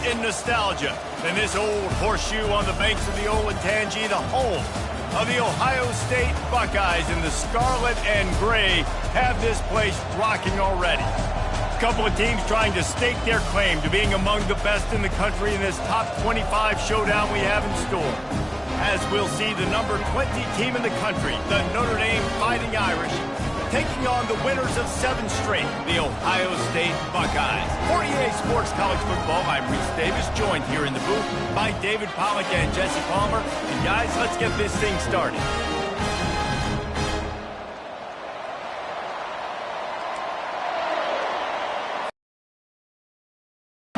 in nostalgia. And this old horseshoe on the banks of the Olentangy, the home of the Ohio State Buckeyes in the scarlet and gray, have this place rocking already. A couple of teams trying to stake their claim to being among the best in the country in this top 25 showdown we have in store. As we'll see the number 20 team in the country, the Notre Dame Fighting Irish, taking on the winners of 7 straight, the Ohio State Buckeyes. For EA Sports College Football, I'm Reese Davis, joined here in the booth by David Pollack and Jesse Palmer. And guys, let's get this thing started.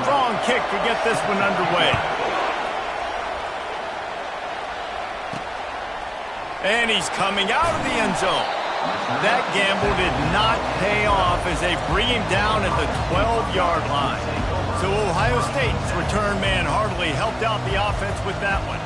Strong kick to get this one underway. And he's coming out of the end zone. That gamble did not pay off as they bring him down at the 12-yard line. So Ohio State's return man hardly helped out the offense with that one.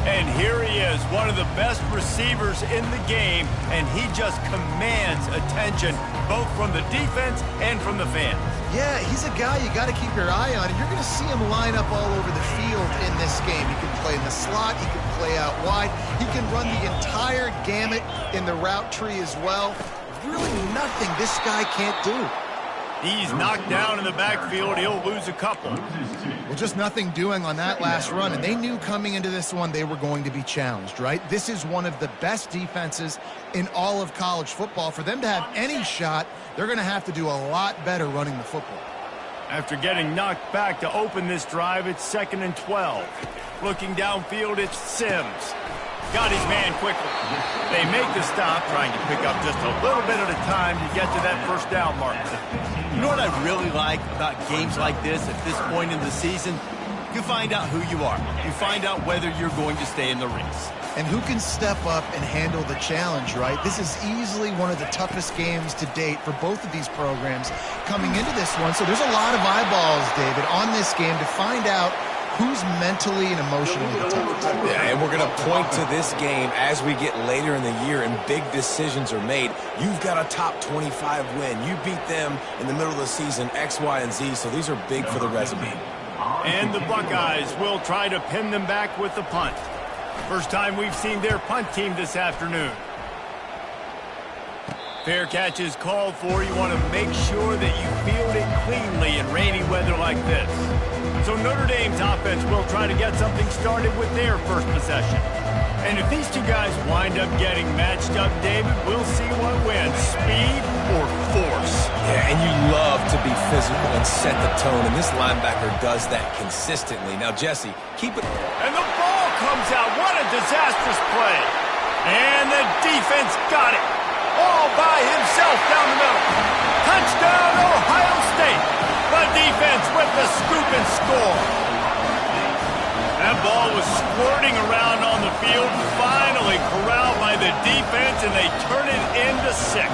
And here he is, one of the best receivers in the game, and he just commands attention both from the defense and from the fans. Yeah, he's a guy you got to keep your eye on, and you're going to see him line up all over the field in this game. He can play in the slot, he can play out wide, he can run the entire gamut in the route tree as well. Really nothing this guy can't do. He's knocked down in the backfield. He'll lose a couple. Well, just nothing doing on that last run, and they knew coming into this one they were going to be challenged, right? This is one of the best defenses in all of college football. For them to have any shot, they're going to have to do a lot better running the football. After getting knocked back to open this drive, it's 2nd and 12. Looking downfield, it's Sims. Got his man quickly. They make the stop, trying to pick up just a little bit at a time to get to that first down mark. You know what I really like about games like this at this point in the season? You find out who you are. You find out whether you're going to stay in the race. And who can step up and handle the challenge, right? This is easily one of the toughest games to date for both of these programs coming into this one. So there's a lot of eyeballs, David, on this game to find out who's mentally and emotionally the toughest. Yeah, and we're going to point to this game as we get later in the year and big decisions are made. You've got a top 25 win. You beat them in the middle of the season, X, Y, and Z, so these are big for the resume. And the Buckeyes will try to pin them back with the punt. First time we've seen their punt team this afternoon. Fair catch is called for. You want to make sure that you field it cleanly in rainy weather like this. So Notre Dame's offense will try to get something started with their first possession. And if these two guys wind up getting matched up, David, we'll see what wins, speed or force. Yeah, and you love to be physical and set the tone, and this linebacker does that consistently. Now, Jesse, keep it. And the ball comes out. What a disastrous play. And the defense got it. All by himself down the middle. Touchdown, Ohio State. The defense with the scoop and score. That ball was squirting around on the field, finally corralled by the defense, and they turn it into 6.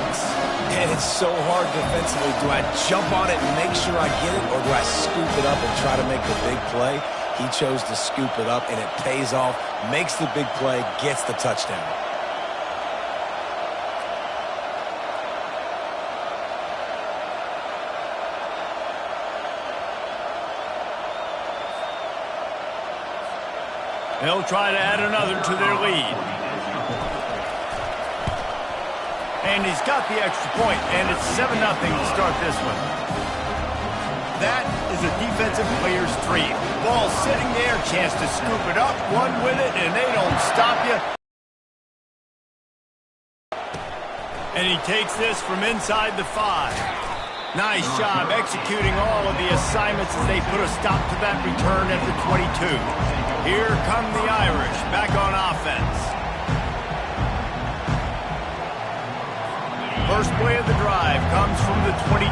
And it's so hard defensively. Do I jump on it and make sure I get it, or do I scoop it up and try to make the big play? He chose to scoop it up, and it pays off, makes the big play, gets the touchdown. They'll try to add another to their lead. And he's got the extra point, and it's 7-0 to start this one. That is a defensive player's dream. Ball sitting there, chance to scoop it up, run with it, and they don't stop you. And he takes this from inside the 5. Nice job executing all of the assignments as they put a stop to that return at the 22. Here come the Irish, back on offense. First play of the drive comes from the 22.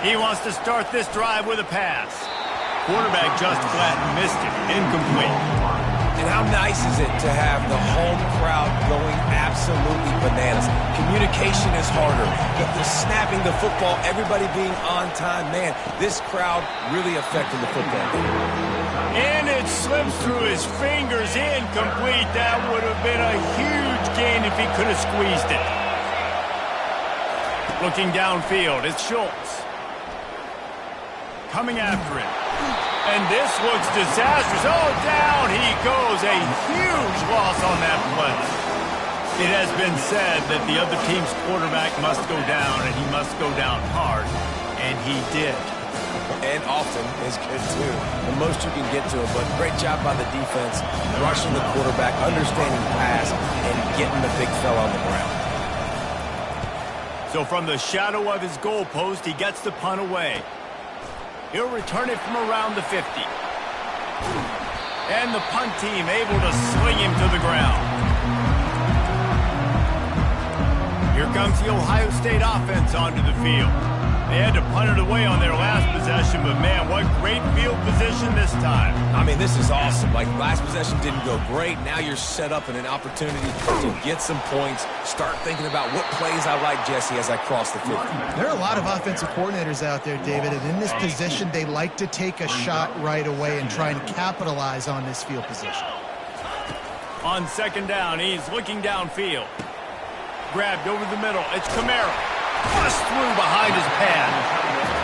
He wants to start this drive with a pass. Quarterback just flat missed it, incomplete. And how nice is it to have the home crowd going absolutely bananas? Communication is harder. The snapping the football, everybody being on time. Man, this crowd really affecting the football game. And it slips through his fingers, incomplete. That would have been a huge gain if he could have squeezed it. Looking downfield, it's Schultz. coming after it. And this looks disastrous. Oh, down he goes. A huge loss on that play. It has been said that the other team's quarterback must go down, and he must go down hard. And he did. And often is good, too. The most you can get to him, but great job by the defense, rushing the quarterback, understanding pass, and getting the big fella on the ground. So from the shadow of his goal post, he gets the punt away. He'll return it from around the 50. And the punt team able to sling him to the ground. Here comes the Ohio State offense onto the field. They had to punt it away on their last possession, but man, what great field position this time. I mean, this is awesome. Like, last possession didn't go great. Now you're set up in an opportunity to get some points. Start thinking about what plays I like, Jesse, as I cross the 50. There are a lot of offensive coordinators out there, David, and in this position, they like to take a shot right away and try and capitalize on this field position. On second down, he's looking downfield. Grabbed over the middle. It's Kamara. Bust through behind his pad.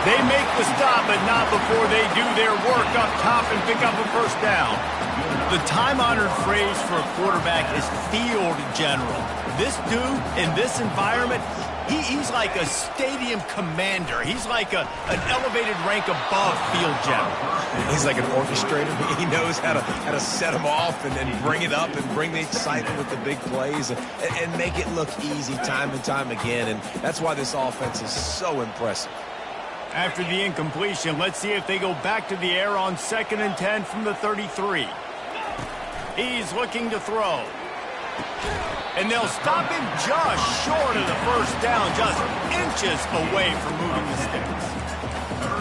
They make the stop, but not before they do their work up top and pick up a first down. The time-honored phrase for a quarterback is field general. This dude, in this environment, he's like a stadium commander. He's like an elevated rank above field general. He's like an orchestrator. He knows how to set them off and then bring it up and bring the excitement with the big plays and make it look easy time and time again. And that's why this offense is so impressive. After the incompletion, let's see if they go back to the air on 2nd and 10 from the 33. He's looking to throw. And they'll stop him just short of the first down, just inches away from moving the sticks.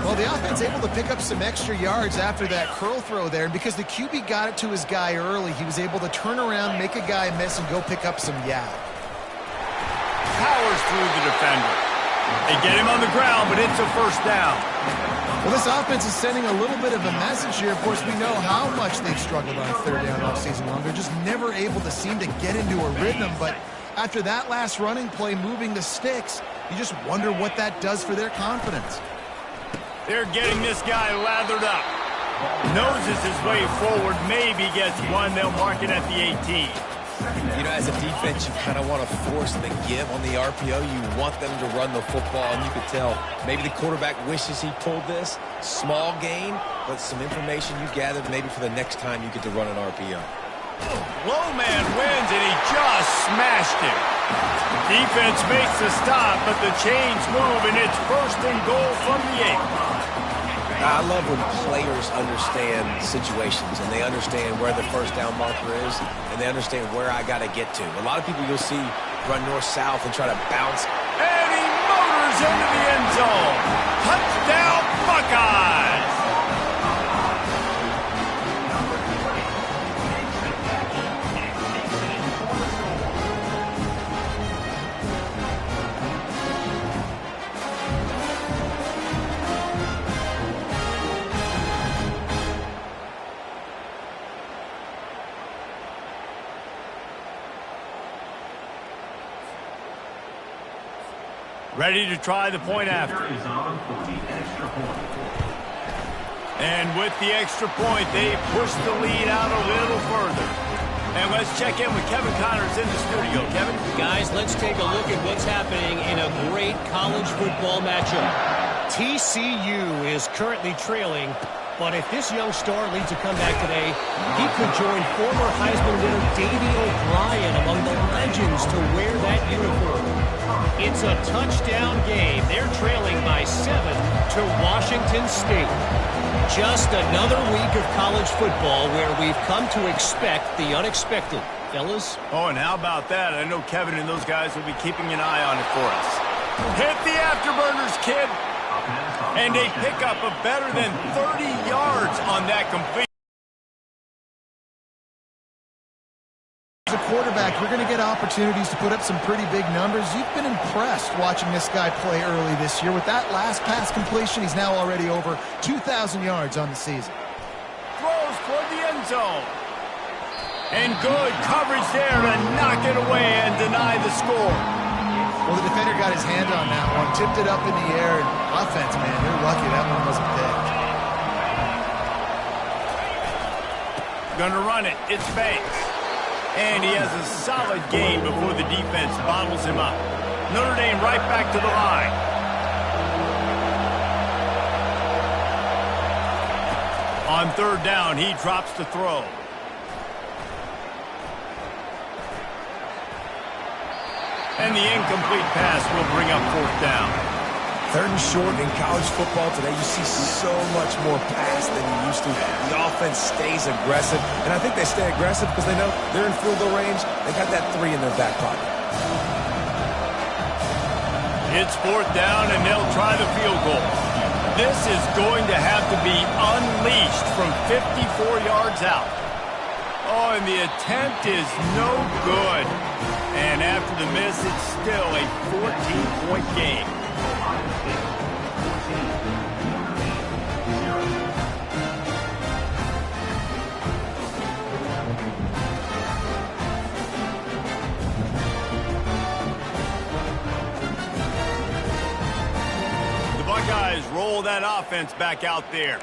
Well, the offense able to pick up some extra yards after that curl throw there, and because the QB got it to his guy early, he was able to turn around, make a guy miss, and go pick up some yard. Powers through the defender. They get him on the ground, but it's a first down. Well, this offense is sending a little bit of a message here. Of course, we know how much they've struggled on third down all season long. They're just never able to seem to get into a rhythm, but after that last running play moving the sticks, you just wonder what that does for their confidence. They're getting this guy lathered up. Noses his way forward, maybe gets one. They'll mark it at the 18. You know, as a defense, you kind of want to force the give on the RPO. You want them to run the football, and you could tell maybe the quarterback wishes he pulled this. Small gain, but some information you gathered maybe for the next time you get to run an RPO. Low man wins, and he just smashed him. Defense makes the stop, but the chains move, and it's 1st and goal from the 8. I love when players understand situations and they understand where the first down marker is and they understand where I got to get to. A lot of people you'll see run north-south and try to bounce. And he motors into the end zone. Touchdown, Buckeyes! Ready to try the point after. And with the extra point, they push the lead out a little further. And let's check in with Kevin Connors in the studio. Kevin? Guys, let's take a look at what's happening in a great college football matchup. TCU is currently trailing, but if this young star leads a comeback today, he could join former Heisman winner Davey O'Brien among the legends to wear that uniform. It's a touchdown game. They're trailing by 7 to Washington State. Just another week of college football where we've come to expect the unexpected. Fellas? Oh, and how about that? I know Kevin and those guys will be keeping an eye on it for us. Hit the afterburners, kid. And they pick up a better than 30 yards on that complete. As a quarterback, you're going to get opportunities to put up some pretty big numbers. You've been impressed watching this guy play early this year. With that last pass completion, he's now already over 2,000 yards on the season. Throws toward the end zone. And good coverage there to knock it away and deny the score. Well, the defender got his hand on that one, tipped it up in the air, and offense, man, they're lucky that one wasn't picked. Gonna run it. It's Banks. And he has a solid gain before the defense bottles him up. Notre Dame right back to the line. On third down, he drops to throw. And the incomplete pass will bring up fourth down. Third and short in college football today, you see so much more pass than you used to. The offense stays aggressive, and I think they stay aggressive because they know they're in field goal range. They got that 3 in their back pocket. It's fourth down, and they'll try the field goal. This is going to have to be unleashed from 54 yards out. Oh, and the attempt is no good. And after the miss, it's still a 14-point game. The Buckeyes roll that offense back out there.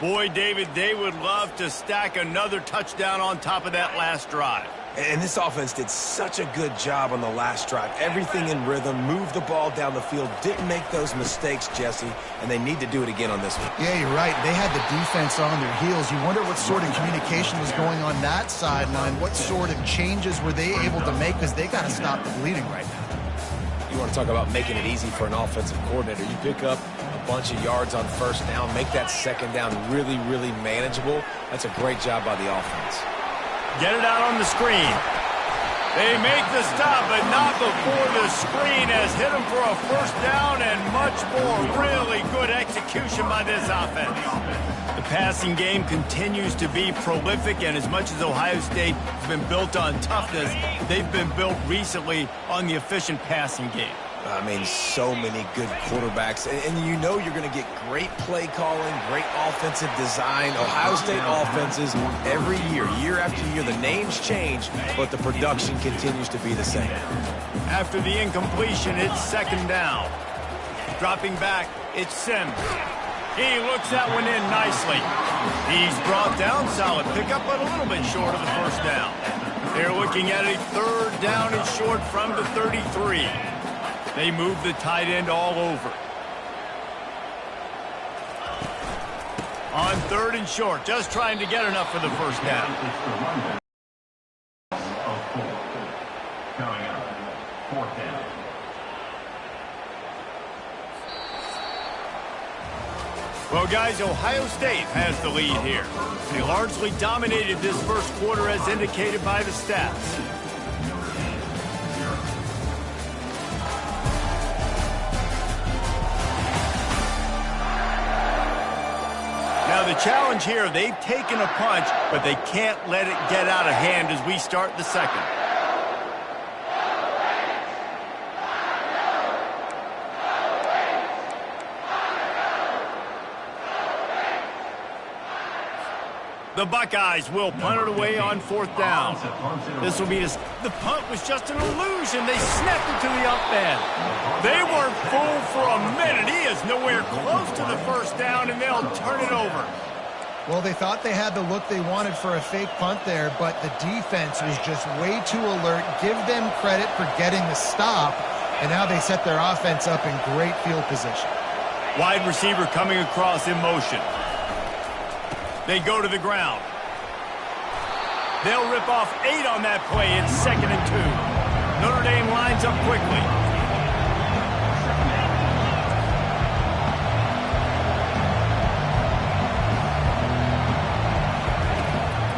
Boy, David, they would love to stack another touchdown on top of that last drive. And this offense did such a good job on the last drive. Everything in rhythm, moved the ball down the field, didn't make those mistakes, Jesse, and they need to do it again on this one. Yeah, you're right. They had the defense on their heels. You wonder what sort of communication was going on that sideline. What sort of changes were they able to make, because they got to stop the bleeding right now. You want to talk about making it easy for an offensive coordinator. You pick up a bunch of yards on first down, make that second down really, really manageable. That's a great job by the offense. Get it out on the screen. They make the stop, but not before the screen has hit them for a first down and much more. Really good execution by this offense. The passing game continues to be prolific, and as much as Ohio State has been built on toughness, they've been built recently on the efficient passing game. I mean, so many good quarterbacks. And you know you're going to get great play calling, great offensive design. Ohio State offenses every year, year after year, the names change, but the production continues to be the same. After the incompletion, it's second down. Dropping back, it's Sims. He looks that one in nicely. He's brought down, solid pickup, but a little bit short of the first down. They're looking at a third down and short from the 33. They move the tight end all over. On third and short, just trying to get enough for the first down. Well, guys, Ohio State has the lead here. They largely dominated this first quarter as indicated by the stats. Now, the challenge here, they've taken a punch, but they can't let it get out of hand as we start the second. The Buckeyes will punt it away on fourth down. This will be the punt was just an illusion. They snapped it to the up end. They weren't fooled for a minute. He is nowhere close to the first down, and they'll turn it over. Well, they thought they had the look they wanted for a fake punt there, but the defense was just way too alert. Give them credit for getting the stop, and now they set their offense up in great field position. Wide receiver coming across in motion. They go to the ground. They'll rip off 8 on that play. It's 2nd and 2. Notre Dame lines up quickly.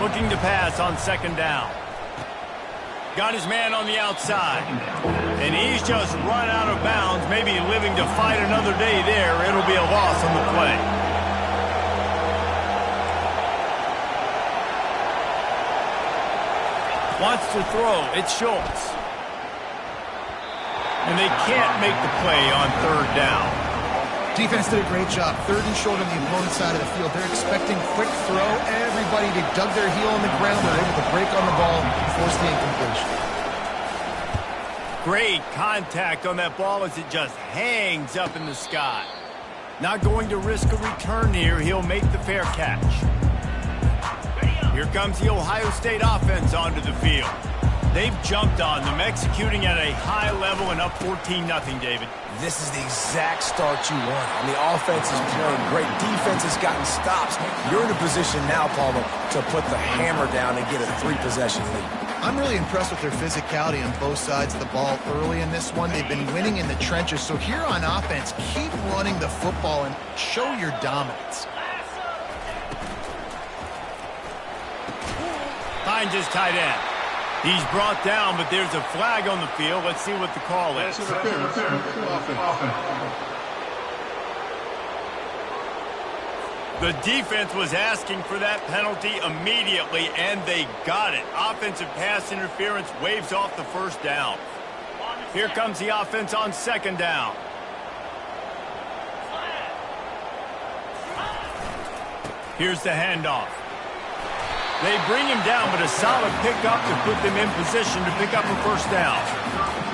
Looking to pass on second down. Got his man on the outside. And he's just run out of bounds, maybe living to fight another day there. It'll be a loss on the play. Wants to throw. It's Schultz. And they can't make the play on third down. Defense did a great job. Third and short on the opponent's side of the field. They're expecting quick throw. Everybody dug their heel on the ground. They're able to break on the ball and force the incompletion. Great contact on that ball as it just hangs up in the sky. Not going to risk a return here. He'll make the fair catch. Here comes the Ohio State offense onto the field. They've jumped on them, executing at a high level and up 14-0, David. This is the exact start you want. And the offense is playing great. Defense has gotten stops. You're in a position now, Palmer, to put the hammer down and get a 3-possession lead. I'm really impressed with their physicality on both sides of the ball early in this one. They've been winning in the trenches. So here on offense, keep running the football and show your dominance. Finds his tight end. He's brought down, but there's a flag on the field. Let's see what the call is. The defense was asking for that penalty immediately, and they got it. Offensive pass interference waves off the first down. Here comes the offense on second down. Here's the handoff. They bring him down, but a solid pickup to put them in position to pick up a first down.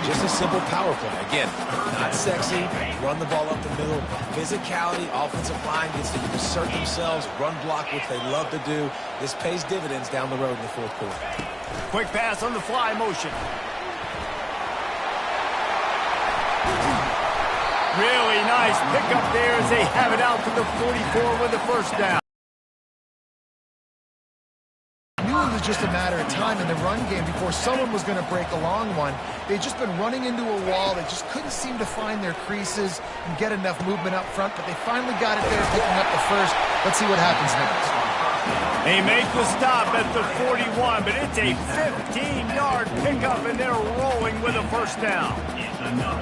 Just a simple power play. Again, not sexy, run the ball up the middle. Physicality, offensive line gets to assert themselves, run block, which they love to do. This pays dividends down the road in the fourth quarter. Quick pass on the fly motion. Really nice pickup there as they have it out to the 44 with the first down. It was just a matter of time in the run game before someone was going to break a long one. They'd just been running into a wall. They just couldn't seem to find their creases and get enough movement up front, but they finally got it there, picking up the first. Let's see what happens next. They make the stop at the 41, but it's a 15-yard pickup, and they're rolling with a first down.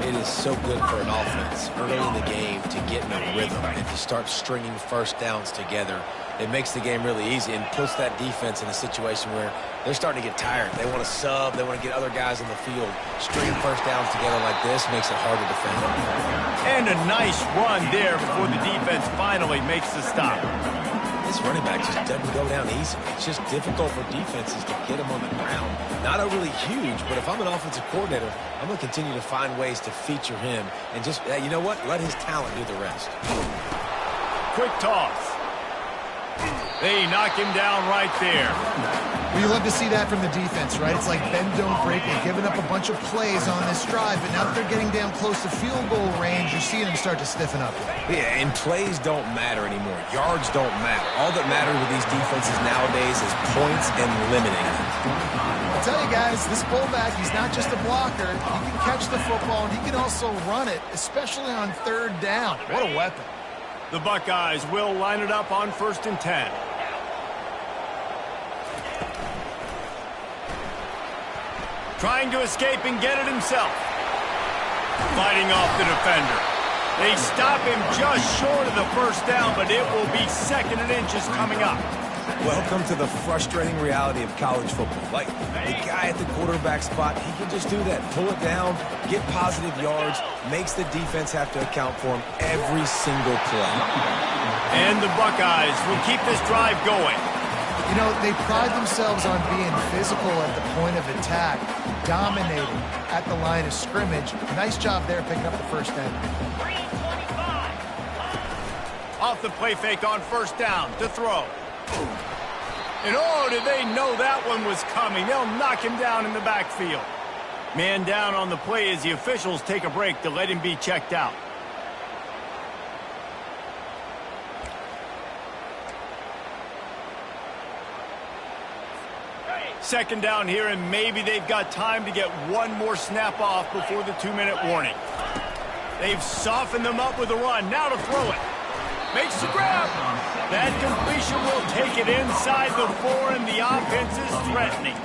It is so good for an offense early in the game to get in a rhythm and to start stringing first downs together. It makes the game really easy and puts that defense in a situation where they're starting to get tired. They want to sub. They want to get other guys in the field. Stringing first downs together like this makes it hard to defend. And a nice run there before the defense finally makes the stop. This running back just doesn't go down easy. It's just difficult for defenses to get him on the ground. Not overly huge, but if I'm an offensive coordinator, I'm going to continue to find ways to feature him and just, you know what, let his talent do the rest. Quick toss. They knock him down right there. Well, you love to see that from the defense, right? It's like bend, don't break. They've given up a bunch of plays on this drive, but now that they're getting down close to field goal range, you're seeing them start to stiffen up. Yeah, and plays don't matter anymore. Yards don't matter. All that matters with these defenses nowadays is points and limiting them. I'll tell you guys, this fullback, he's not just a blocker. He can catch the football, and he can also run it, especially on third down. What a weapon. The Buckeyes will line it up on 1st and 10. Trying to escape and get it himself. Fighting off the defender. They stop him just short of the first down, but it will be 2nd and inches coming up. Welcome to the frustrating reality of college football. Like, the guy at the quarterback spot, he can just do that. Pull it down, get positive yards, makes the defense have to account for him every single play. And the Buckeyes will keep this drive going. You know, they pride themselves on being physical at the point of attack, dominating at the line of scrimmage. Nice job there picking up the first down. Off the play fake on 1st down to throw. And oh, did they know that one was coming? They'll knock him down in the backfield. Man down on the play as the officials take a break to let him be checked out. Second down here, and maybe they've got time to get one more snap off before the 2-minute warning. They've softened them up with a run. Now to throw it. Makes the grab. That completion will take it inside the 4, and the offense is threatening.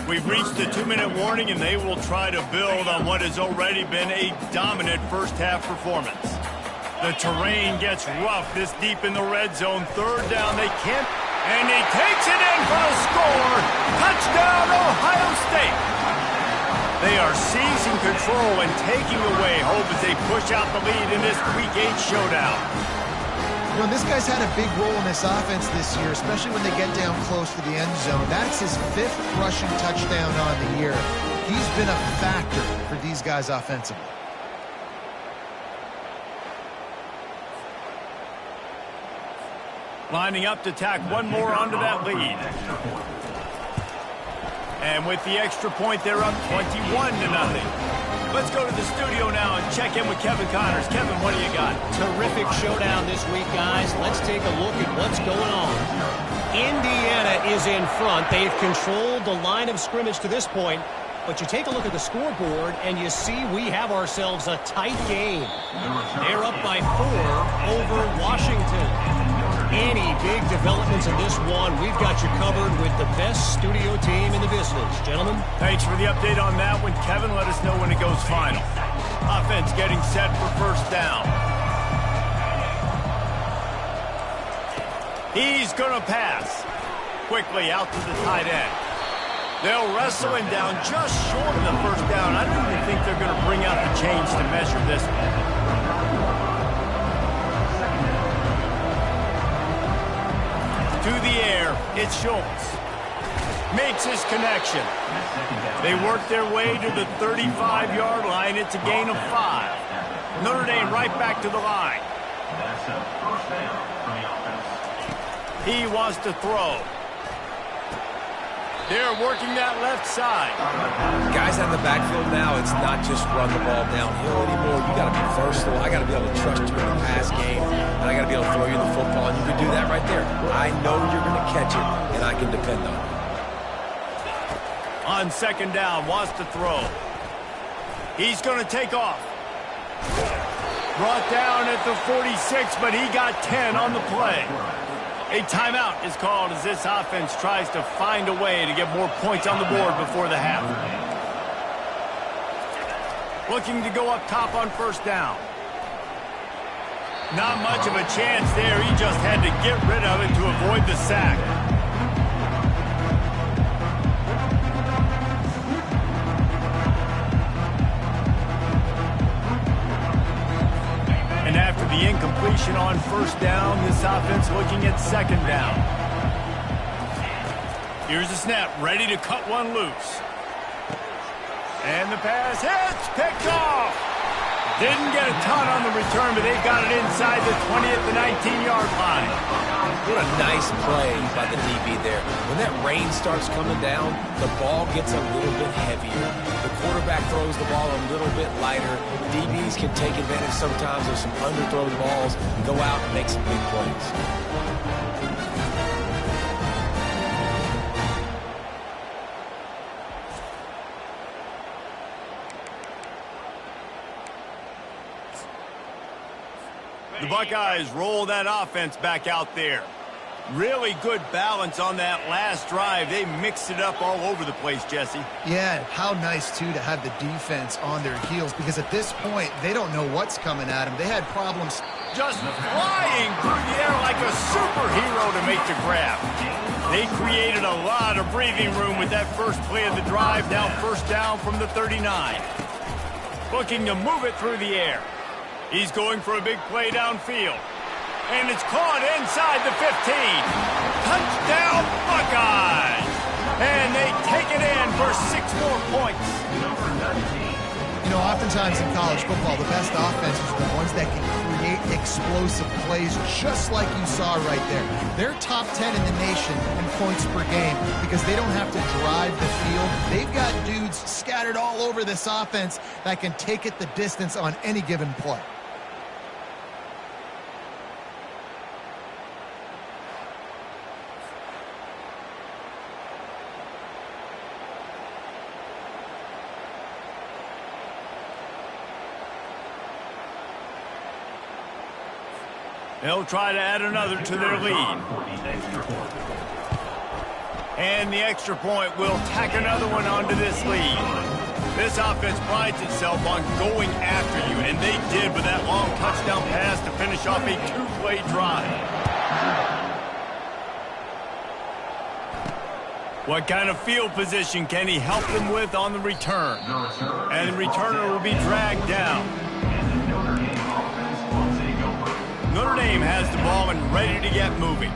We've reached the 2-minute warning, and they will try to build on what has already been a dominant first-half performance. The terrain gets rough this deep in the red zone. 3rd down, they can't. And he takes it in for a score. Touchdown, Ohio State. They are seizing control and taking away hope as they push out the lead in this Week 8 showdown. You know, this guy's had a big role in this offense this year, especially when they get down close to the end zone. That's his 5th rushing touchdown on the year. He's been a factor for these guys offensively. Lining up to tack one more onto that lead. And with the extra point, they're up 21-0. Let's go to the studio now and check in with Kevin Connors. Kevin, what do you got? Terrific showdown this week, guys. Let's take a look at what's going on. Indiana is in front. They've controlled the line of scrimmage to this point. But you take a look at the scoreboard, and you see we have ourselves a tight game. They're up by 4 over Washington. Any big developments in this one, we've got you covered with the best studio team in the business. Gentlemen. Thanks for the update on that one, Kevin. Let us know when it goes final. Offense getting set for first down. He's going to pass. Quickly out to the tight end. They'll wrestle him down just short of the first down. I don't even think they're going to bring out the chains to measure this one. To the air, it's Schultz. Makes his connection. They work their way to the 35-yard line. It's a gain of 5. Notre Dame right back to the line. He wants to throw. They're working that left side. Guys on the backfield now, it's not just run the ball downhill anymore. You got to be versatile. I got to be able to trust you in the pass game, and I got to be able to throw you the football, and you can do that right there. I know you're going to catch it, and I can depend on it. On second down, wants to throw. He's going to take off. Brought down at the 46, but he got 10 on the play. A timeout is called as this offense tries to find a way to get more points on the board before the half. Looking to go up top on first down. Not much of a chance there. He just had to get rid of it to avoid the sack. And after the incompletion on first down, this offense looking at second down. Here's the snap, ready to cut one loose. And the pass hits, picked off. Didn't get a ton on the return, but they've got it inside the 20 at the 19-yard line. What a nice play by the DB there. When that rain starts coming down, the ball gets a little bit heavier. The quarterback throws the ball a little bit lighter. DBs can take advantage sometimes of some underthrown balls and go out and make some big plays. The Buckeyes roll that offense back out there. Really good balance on that last drive. They mixed it up all over the place, Jesse. Yeah, how nice, too, to have the defense on their heels, because at this point, they don't know what's coming at them. They had problems. Just flying through the air like a superhero to make the grab. They created a lot of breathing room with that first play of the drive. Now first down from the 39. Looking to move it through the air. He's going for a big play downfield. And it's caught inside the 15. Touchdown, Buckeyes! And they take it in for 6 more points. You know, oftentimes in college football, the best offenses are the ones that can create explosive plays, just like you saw right there. They're top 10 in the nation in points per game because they don't have to drive the field. They've got dudes scattered all over this offense that can take it the distance on any given play. They'll try to add another to their lead. And the extra point will tack another one onto this lead. This offense prides itself on going after you, and they did with that long touchdown pass to finish off a 2-play drive. What kind of field position can he help them with on the return? And the returner will be dragged down. Notre Dame has the ball and ready to get moving.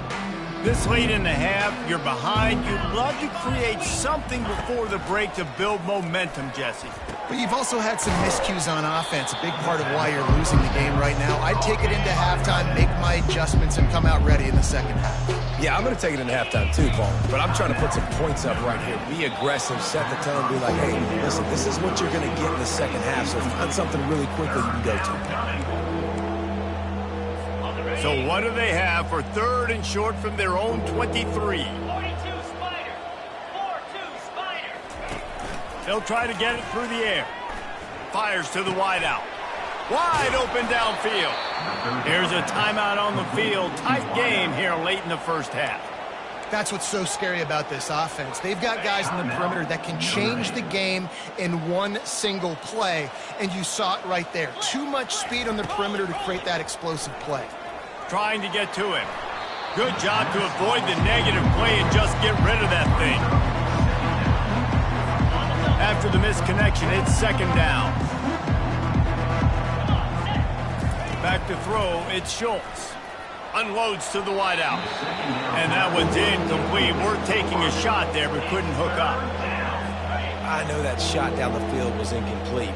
This late in the half, you're behind. You'd love to create something before the break to build momentum, Jesse. But you've also had some miscues on offense, a big part of why you're losing the game right now. I'd take it into halftime, make my adjustments, and come out ready in the second half. Yeah, I'm going to take it into halftime too, Paul. But I'm trying to put some points up right here. Be aggressive, set the tone, be like, hey, listen, this is what you're going to get in the second half, so find something really quickly you can go to. So what do they have for 3rd and short from their own 23? 42 Spider. 4-2 Spider. They'll try to get it through the air. Fires to the wideout. Wide open downfield. Here's a timeout on the field. Tight game here late in the first half. That's what's so scary about this offense. They've got guys in the perimeter that can change the game in one single play, and you saw it right there. Too much speed on the perimeter to create that explosive play. Trying to get to him. Good job to avoid the negative play and just get rid of that thing. After the misconnection, it's 2nd down. Back to throw, it's Schultz. Unloads to the wideout. And that one's incomplete. We're taking a shot there, but couldn't hook up. I know that shot down the field was incomplete,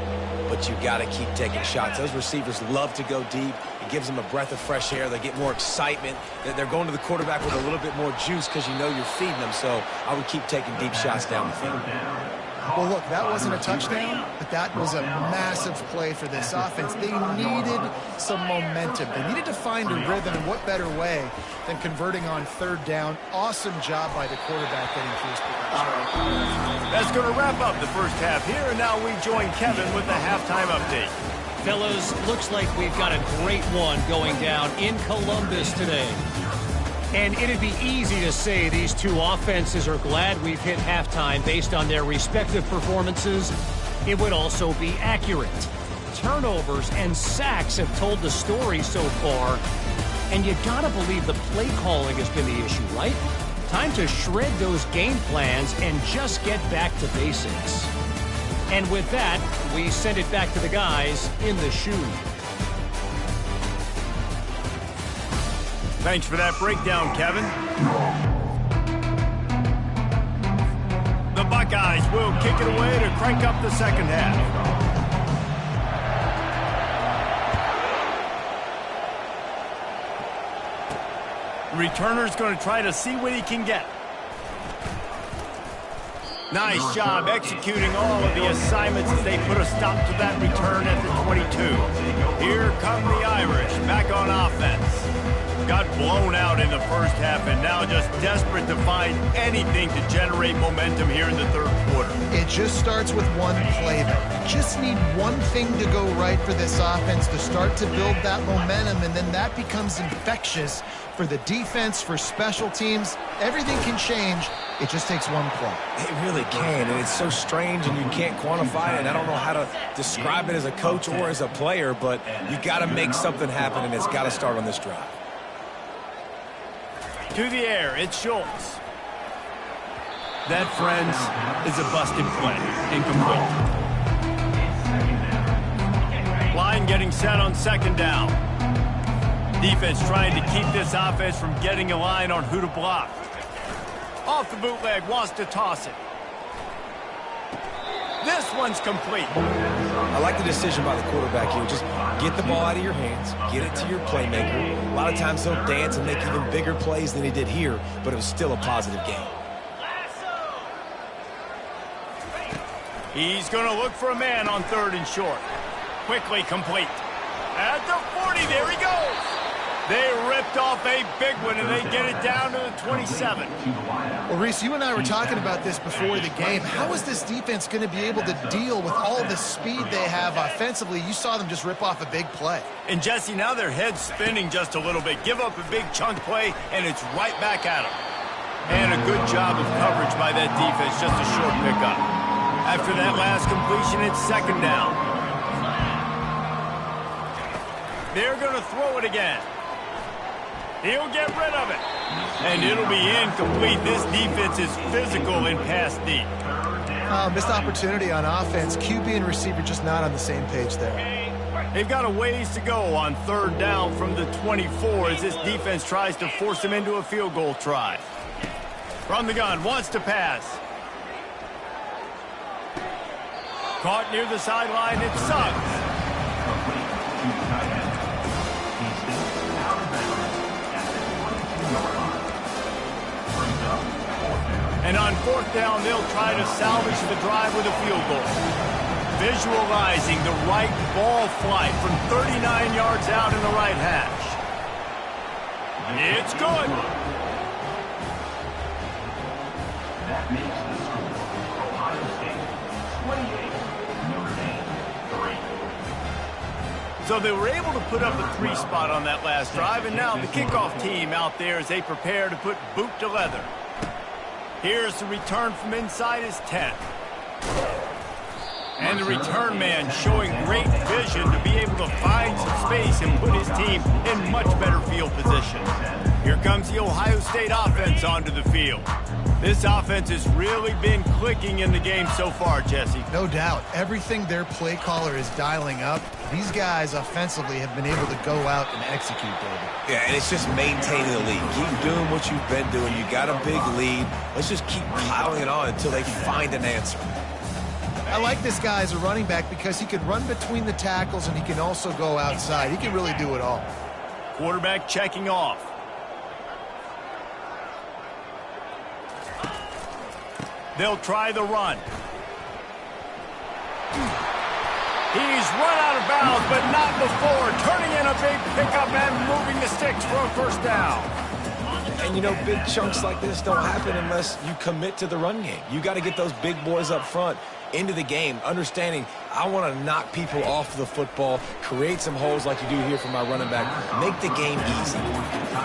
but you got to keep taking shots. Those receivers love to go deep. It gives them a breath of fresh air. They get more excitement. They're going to the quarterback with a little bit more juice because you know you're feeding them. So I would keep taking deep shots down the field. Well, look, that wasn't a touchdown, but that was a massive play for this offense. They needed some momentum. They needed to find a rhythm, and what better way than converting on 3rd down. Awesome job by the quarterback getting through his progression. That's going to wrap up the first half here, and now we join Kevin with the halftime update. Fellas, looks like we've got a great one going down in Columbus today. And it'd be easy to say these two offenses are glad we've hit halftime based on their respective performances. It would also be accurate. Turnovers and sacks have told the story so far. And you gotta believe the play calling has been the issue, right? Time to shred those game plans and just get back to basics. And with that, we send it back to the guys in the shoe. Thanks for that breakdown, Kevin. The Buckeyes will kick it away to crank up the second half. Returner's going to try to see what he can get. Nice job executing all of the assignments as they put a stop to that return at the 22. Here come the Irish back on offense. Got blown out in the first half and now just desperate to find anything to generate momentum here in the 3rd quarter. It just starts with one play, though. You just need one thing to go right for this offense to start to build that momentum, and then that becomes infectious for the defense, for special teams. Everything can change. It just takes one play. It really can, and it's so strange, and you can't quantify it, and I don't know how to describe it as a coach or as a player, but you got to make something happen, and it's got to start on this drive. To the air, it's Schultz. That, friends, is a busted play. Incomplete. Line getting set on 2nd down. Defense trying to keep this offense from getting a line on who to block. Off the bootleg, wants to toss it. This one's complete. I like the decision by the quarterback here. Just get the ball out of your hands, get it to your playmaker. A lot of times he'll dance and make even bigger plays than he did here, but it was still a positive game. He's going to look for a man on 3rd and short. Quickly complete. At the 40, there he goes. They ripped off a big one, and they get it down to the 27. Well, Reese, you and I were talking about this before the game. How is this defense going to be able to deal with all the speed they have offensively? You saw them just rip off a big play. And, Jesse, now their head's spinning just a little bit. Give up a big chunk play, and it's right back at them. And a good job of coverage by that defense, just a short pickup. After that last completion, it's 2nd down. They're going to throw it again. He'll get rid of it. And it'll be incomplete. This defense is physical in pass deep. Missed opportunity on offense. QB and receiver just not on the same page there. They've got a ways to go on 3rd down from the 24 as this defense tries to force them into a field goal try. From the gun, wants to pass. Caught near the sideline, it's Suggs. And on fourth down, they'll try to salvage the drive with a field goal. Visualizing the right ball flight from 39 yards out in the right hash. It's good. That makes the score Ohio State 28, Notre Dame 3. So they were able to put up a 3 spot on that last drive, and now the kickoff team out there as they prepare to put boot to leather. Here's the return from inside his 10. And the return man showing great vision to be able to find some space and put his team in much better field position. Here comes the Ohio State offense onto the field. This offense has really been clicking in the game so far, Jesse. No doubt. Everything their play caller is dialing up, these guys offensively have been able to go out and execute, David. Yeah, and it's just maintaining the lead. Keep doing what you've been doing. You got a big lead. Let's just keep piling it on until they find an answer. I like this guy as a running back because he can run between the tackles and he can also go outside. He can really do it all. Quarterback checking off. They'll try the run. He's run out of bounds, but not before. Turning in a big pickup and moving the sticks for a first down. And, you know, big chunks like this don't happen unless you commit to the run game. You got to get those big boys up front into the game, understanding I want to knock people off the football, create some holes like you do here for my running back, make the game easy.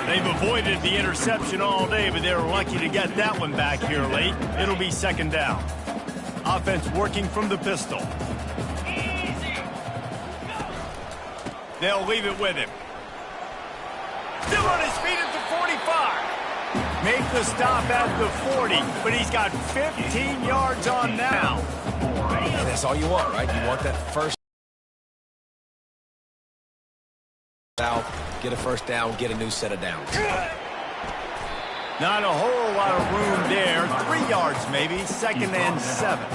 They've avoided the interception all day, but they're lucky to get that one back here late. It'll be second down. Offense working from the pistol. They'll leave it with him. Still on his feet at the 45. Make the stop at the 40, but he's got 15 yards on now. And that's all you want, right? You want that first down, get a first down, get a new set of downs. Not a whole lot of room there. 3 yards maybe, second and 7.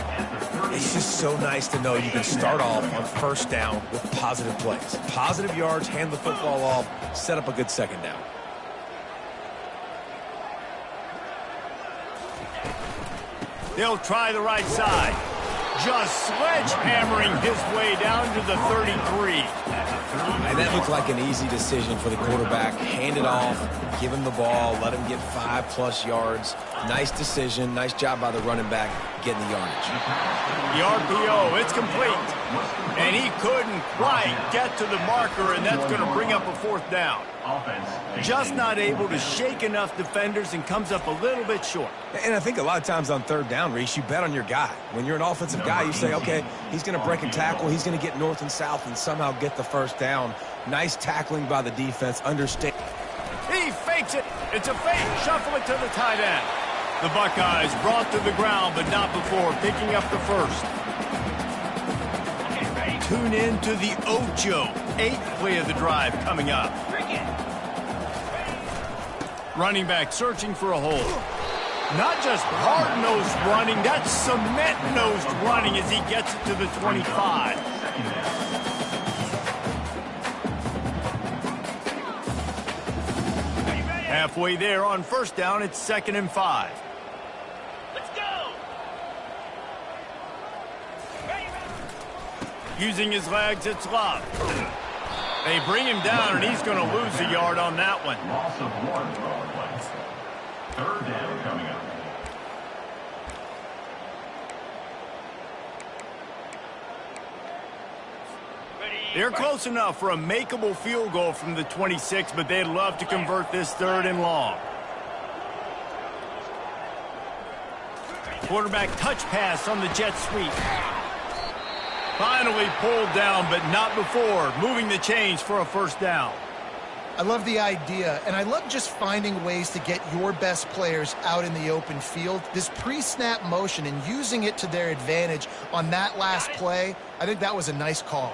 It's just so nice to know you can start off on first down with positive plays. Positive yards, hand the football off, set up a good second down. They'll try the right side. Just sledgehammering his way down to the 33. And that looked like an easy decision for the quarterback. Hand it off, give him the ball, let him get 5+ yards. Nice decision. Nice job by the running back getting the yardage. The RPO, it's complete. And he couldn't quite get to the marker, and that's going to bring up a fourth down. Just not able to shake enough defenders and comes up a little bit short. And I think a lot of times on third down, Reese, you bet on your guy. When you're an offensive guy, you say, okay, he's going to break a tackle, he's going to get north and south and somehow get the first down. Nice tackling by the defense. Understand. He fakes it. It's a fake. Shuffle it to the tight end. The Buckeyes brought to the ground, but not before picking up the first. Tune in to the Ocho. 8th play of the drive coming up. Running back searching for a hole. Not just hard-nosed running, that's cement-nosed running as he gets it to the 25. Halfway there on first down, it's 2nd and 5. Let's go! Using his legs, it's Love. They bring him down, and he's going to lose a yard on that one. Loss of 1 throwing plays. Third down coming up. They're close enough for a makeable field goal from the 26, but they'd love to convert this 3rd and long. Quarterback touch pass on the jet sweep. Finally pulled down, but not before. Moving the chains for a first down. I love the idea, and I love just finding ways to get your best players out in the open field. This pre-snap motion and using it to their advantage on that last play, I think that was a nice call.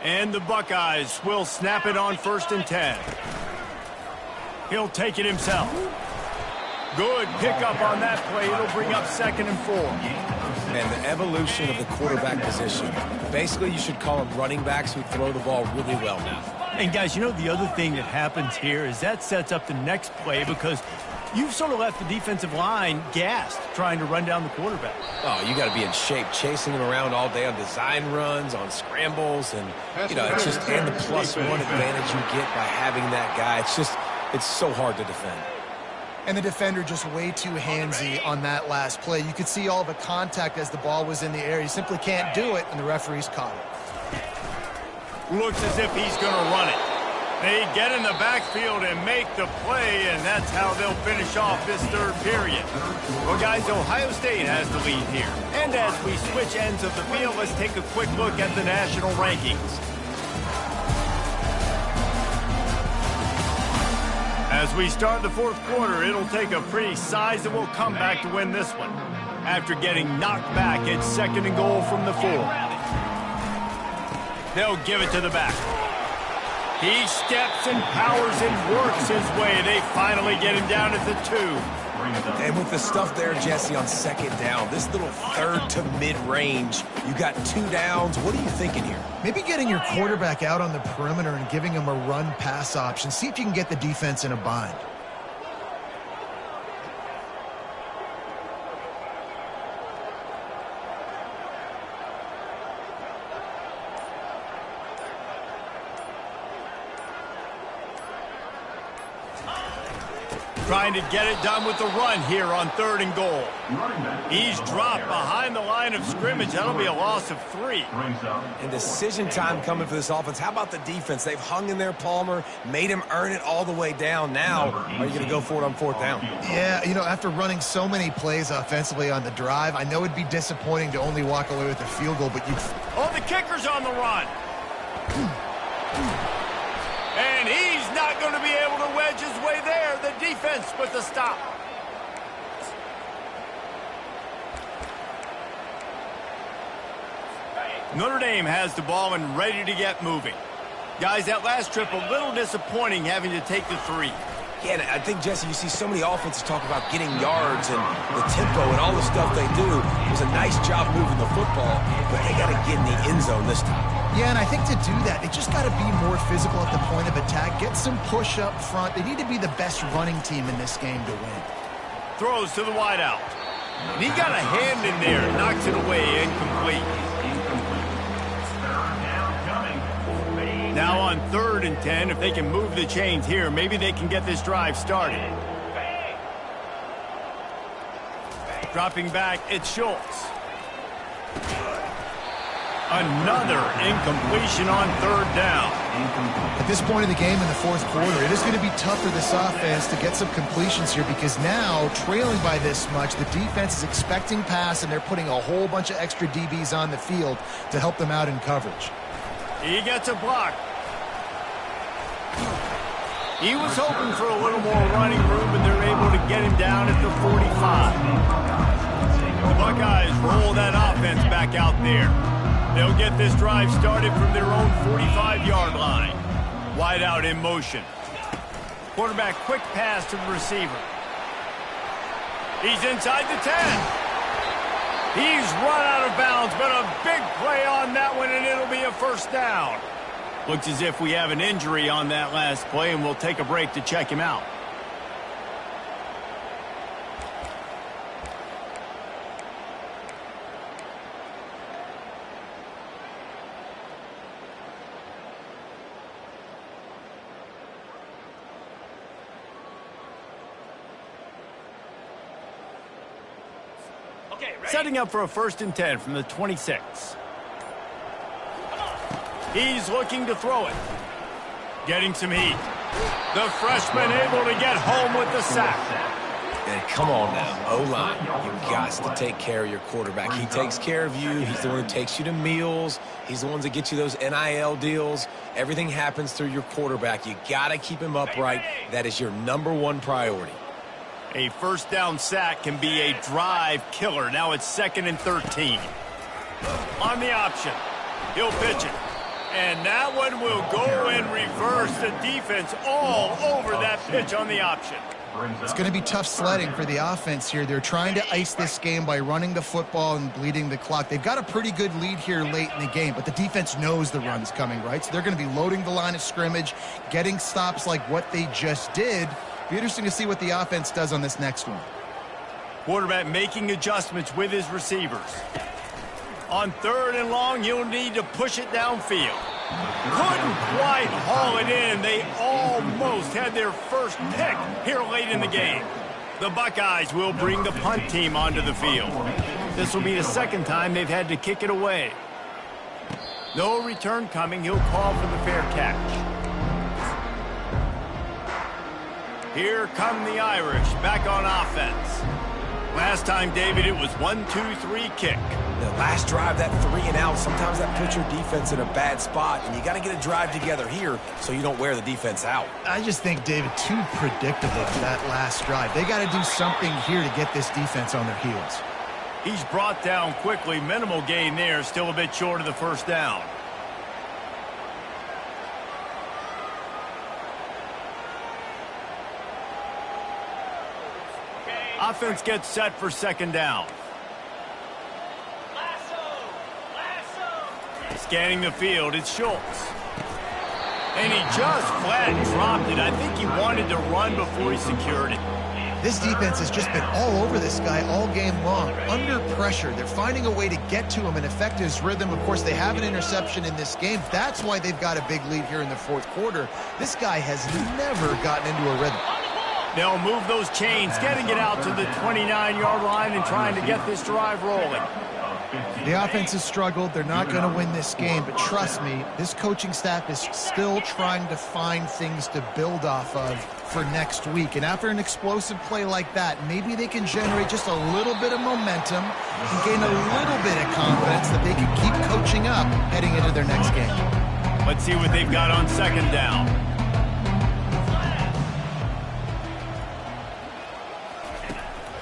And the Buckeyes will snap it on 1st and 10. He'll take it himself. Good pickup on that play. It'll bring up 2nd and 4. Man, the evolution of the quarterback position. Basically, you should call them running backs who throw the ball really well now. And guys, you know the other thing that happens here is that sets up the next play because you've sort of left the defensive line gassed trying to run down the quarterback. Oh, you got to be in shape, chasing him around all day on design runs, on scrambles, and, you know, it's just and the +1 advantage you get by having that guy. It's so hard to defend. And the defender just way too handsy on that last play. You could see all the contact as the ball was in the air. He simply can't do it, and the referees caught it. Looks as if he's going to run it. They get in the backfield and make the play, and that's how they'll finish off this third period. Well, guys, Ohio State has the lead here. And as we switch ends of the field, let's take a quick look at the national rankings. As we start the fourth quarter, it'll take a pretty sizable comeback to win this one. After getting knocked back, it's 2nd and goal from the 4. They'll give it to the back. He steps and powers and works his way. They finally get him down at the 2. And with the stuff there, Jesse, on 2nd down, this little 3rd to mid-range, you got 2 downs. What are you thinking here? Maybe getting your quarterback out on the perimeter and giving him a run-pass option. See if you can get the defense in a bind. Trying to get it done with the run here on 3rd and goal. He's dropped behind the line of scrimmage. That'll be a loss of 3. And decision time coming for this offense. How about the defense? They've hung in there, Palmer, made him earn it all the way down. Now, are you going to go for it on 4th down? Yeah, you know, after running so many plays offensively on the drive, I know it'd be disappointing to only walk away with a field goal, but you... Oh, the kicker's on the run. And he's not going to be able to wedge his way there. The defense with the stop. Notre Dame has the ball and ready to get moving. Guys, that last trip a little disappointing having to take the 3. Yeah, and I think, Jesse, you see so many offenses talk about getting yards and the tempo and all the stuff they do. It was a nice job moving the football, but they got to get in the end zone this time. Yeah, and I think to do that, they just got to be more physical at the point of attack, get some push up front. They need to be the best running team in this game to win. Throws to the wideout. He got a hand in there, knocks it away, incomplete. Now on 3rd and 10, if they can move the chains here, maybe they can get this drive started. Dropping back, it's Schultz. Another incompletion on 3rd down. At this point in the game in the 4th quarter, it is going to be tough for this offense to get some completions here because now, trailing by this much, the defense is expecting pass and they're putting a whole bunch of extra DBs on the field to help them out in coverage. He gets a block. He was hoping for a little more running room, and they're able to get him down at the 45. The Buckeyes roll that offense back out there. They'll get this drive started from their own 45-yard line. Wide out in motion. Quarterback quick pass to the receiver. He's inside the 10. He's run out of bounds, but a big play on that one, and it'll be a 1st down. Looks as if we have an injury on that last play, and we'll take a break to check him out. Setting up for a 1st and 10 from the 26. He's looking to throw it. Getting some heat. The freshman able to get home with the sack. And come on now, O-line. You've got to take care of your quarterback. He takes care of you. He's the one who takes you to meals. He's the one that gets you those NIL deals. Everything happens through your quarterback. You got to keep him upright. That is your #1 priority. A 1st down sack can be a drive killer. Now it's 2nd and 13. On the option. He'll pitch it. And that one will go in reverse. The defense all over that pitch on the option. It's going to be tough sledding for the offense here. They're trying to ice this game by running the football and bleeding the clock. They've got a pretty good lead here late in the game, but the defense knows the run's coming, right? So they're going to be loading the line of scrimmage, getting stops like what they just did. Be interesting to see what the offense does on this next one. Quarterback making adjustments with his receivers. On 3rd and long, you'll need to push it downfield. Couldn't quite haul it in. They almost had their first pick here late in the game. The Buckeyes will bring the punt team onto the field. This will be the second time they've had to kick it away. No return coming. He'll call for the fair catch. Here come the Irish back on offense. Last time, David, it was 1-2-3 kick. The last drive, that 3 and out, sometimes that puts your defense in a bad spot, and you got to get a drive together here so you don't wear the defense out. I just think, David, too predictable that last drive. They got to do something here to get this defense on their heels. He's brought down quickly. Minimal gain there, still a bit short of the first down. Offense gets set for 2nd down. Scanning the field, it's Schultz. And he just flat dropped it. I think he wanted to run before he secured it. This defense has just been all over this guy all game long. Under pressure, they're finding a way to get to him and affect his rhythm. Of course, they have an interception in this game. That's why they've got a big lead here in the 4th quarter. This guy has never gotten into a rhythm. They'll move those chains, getting it out to the 29-yard line and trying to get this drive rolling. The offense has struggled. They're not going to win this game, but trust me, this coaching staff is still trying to find things to build off of for next week. And after an explosive play like that, maybe they can generate just a little bit of momentum and gain a little bit of confidence that they can keep coaching up heading into their next game. Let's see what they've got on 2nd down.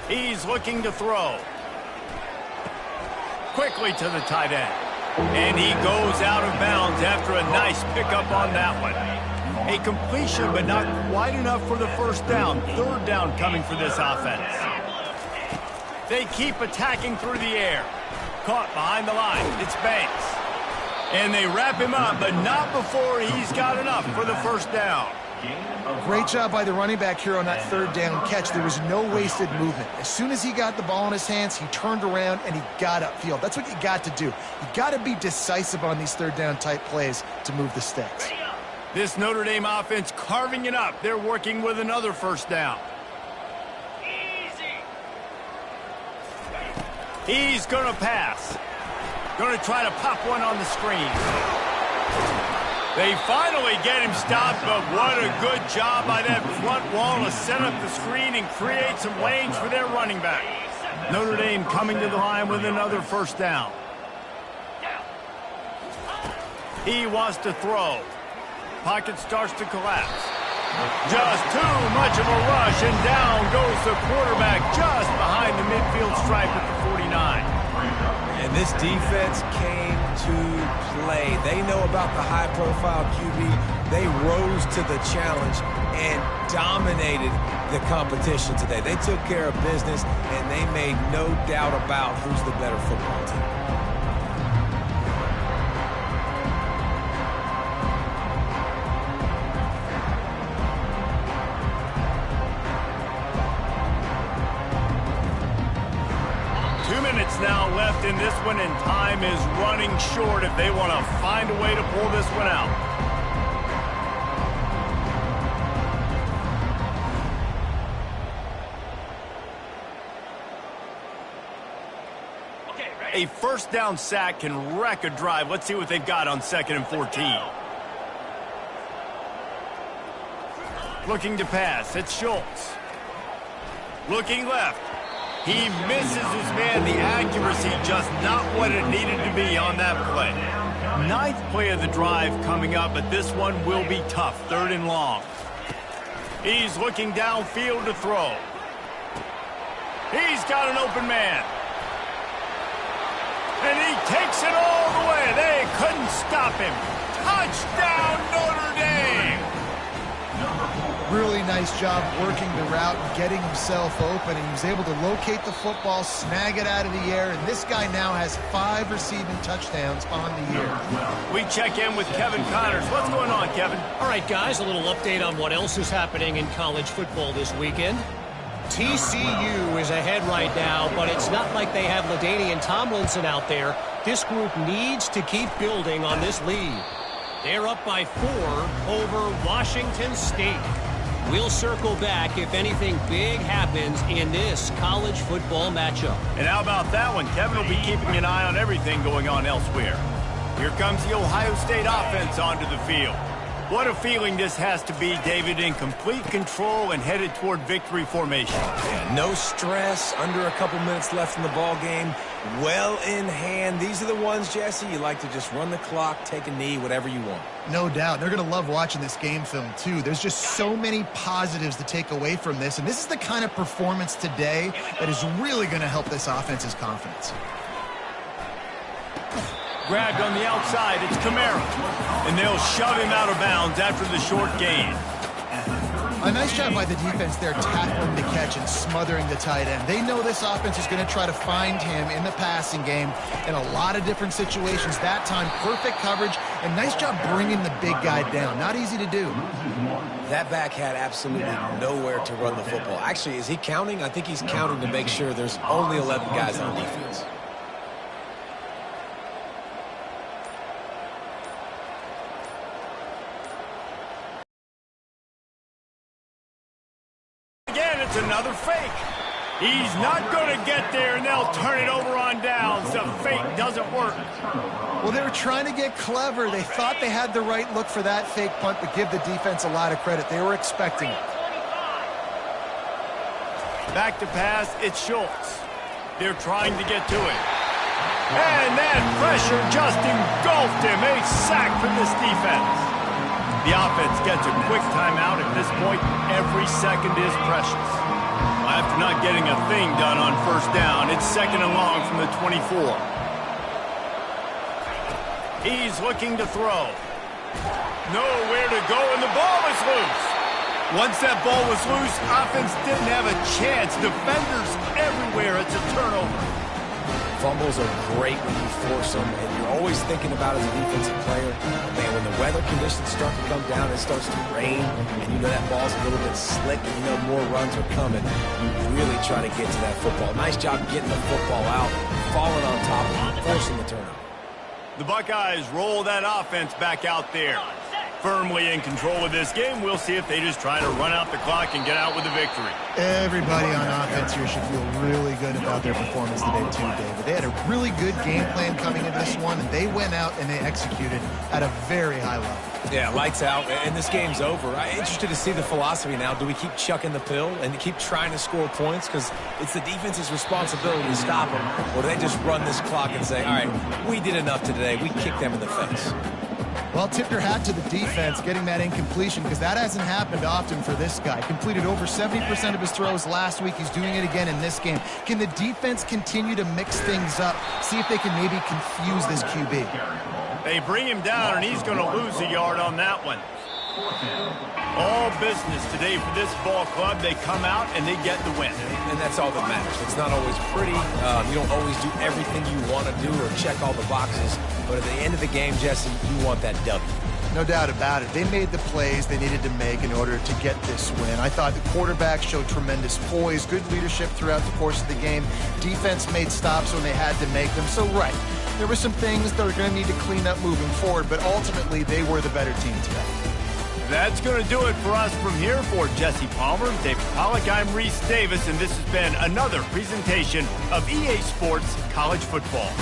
He's looking to throw. Quickly to the tight end. And he goes out of bounds after a nice pickup on that one. A completion, but not quite enough for the first down. 3rd down coming for this offense. They keep attacking through the air. Caught behind the line. It's Banks. And they wrap him up, but not before he's got enough for the first down. Great job by the running back here on that 3rd down catch. There was no wasted movement. As soon as he got the ball in his hands, he turned around and he got upfield. That's what you got to do. You got to be decisive on these 3rd down type plays to move the sticks. This Notre Dame offense carving it up. They're working with another first down. He's going to pass. Going to try to pop one on the screen. They finally get him stopped, but what a good job by that front wall to set up the screen and create some lanes for their running back. Notre Dame coming to the line with another first down. He wants to throw. Pocket starts to collapse. Just too much of a rush, and down goes the quarterback just behind the midfield stripe at the 49. And this defense came to play. They know about the high-profile QB. They rose to the challenge and dominated the competition today. They took care of business, and they made no doubt about who's the better football team. Now left in this one, and time is running short if they want to find a way to pull this one out. A first down sack can wreck a drive. Let's see what they've got on 2nd and 14. Looking to pass. It's Schultz. Looking left. He misses his man. The accuracy just not what it needed to be on that play. 9th play of the drive coming up, but this one will be tough. 3rd and long. He's looking downfield to throw. He's got an open man. And he takes it all the way. They couldn't stop him. Touchdown, Notre Dame! Really nice job working the route and getting himself open. And he was able to locate the football, snag it out of the air, and this guy now has 5 receiving touchdowns on the year. We check in with Kevin Connors. What's going on, Kevin? All right, guys, a little update on what else is happening in college football this weekend. TCU is ahead right now, but it's not like they have LaDainian Tomlinson out there. This group needs to keep building on this lead. They're up by 4 over Washington State. We'll circle back if anything big happens in this college football matchup. And how about that one? Kevin will be keeping an eye on everything going on elsewhere. Here comes the Ohio State offense onto the field. What a feeling this has to be, David, in complete control and headed toward victory formation. Yeah, no stress, under a couple minutes left in the ball game, well in hand. These are the ones, Jesse, you like to just run the clock, take a knee, whatever you want. No doubt. They're going to love watching this game film, too. There's just so many positives to take away from this, and this is the kind of performance today that is really going to help this offense's confidence. Grabbed on the outside, it's Kamara. And they'll shove him out of bounds after the short gain. A nice job by the defense there, tackling the catch and smothering the tight end. They know this offense is going to try to find him in the passing game in a lot of different situations. That time, perfect coverage, and nice job bringing the big guy down. Not easy to do. That back had absolutely nowhere to run the football. Actually, is he counting? I think he's counting to make sure there's only 11 guys on defense. It's another fake. He's not going to get there, and they'll turn it over on downs. The fake doesn't work. Well, they were trying to get clever. They thought they had the right look for that fake punt, but give the defense a lot of credit. They were expecting it. Back to pass, it's Schultz. They're trying to get to it. And that pressure just engulfed him. A sack from this defense. The offense gets a quick timeout at this point. Every second is precious. After not getting a thing done on first down, it's 2nd and long from the 24. He's looking to throw. Nowhere to go, and the ball is loose. Once that ball was loose, offense didn't have a chance. Defenders everywhere. It's a turnover. Fumbles are great when you force them, and you're always thinking about as a defensive player, man, when the weather conditions start to come down, it starts to rain, and you know that ball's a little bit slick, and you know more runs are coming. You really try to get to that football. Nice job getting the football out, falling on top of it, forcing the turnover. The Buckeyes roll that offense back out there. Firmly in control of this game. We'll see if they just try to run out the clock and get out with a victory. Everybody on offense here should feel really good about their performance today, too, David. They had a really good game plan coming into this one, and they went out and they executed at a very high level. Yeah, lights out, and this game's over. I'm interested to see the philosophy now. Do we keep chucking the pill and keep trying to score points? Because it's the defense's responsibility to stop them. Or do they just run this clock and say, all right, we did enough today. We kicked them in the face. Well, tip your hat to the defense getting that incompletion, because that hasn't happened often for this guy. Completed over 70% of his throws last week. He's doing it again in this game. Can the defense continue to mix things up, see if they can maybe confuse this QB? They bring him down, and he's going to lose a yard on that one. All business today for this ball club. They come out, and they get the win. And that's all that matters. It's not always pretty. You don't always do everything you want to do or check all the boxes. But at the end of the game, Jesse, you want that W. No doubt about it. They made the plays they needed to make in order to get this win. I thought the quarterback showed tremendous poise, good leadership throughout the course of the game. Defense made stops when they had to make them. So, right, there were some things that were going to need to clean up moving forward, but ultimately they were the better team today. That's going to do it for us from here. For Jesse Palmer, David Pollack, I'm Reese Davis, and this has been another presentation of EA Sports College Football.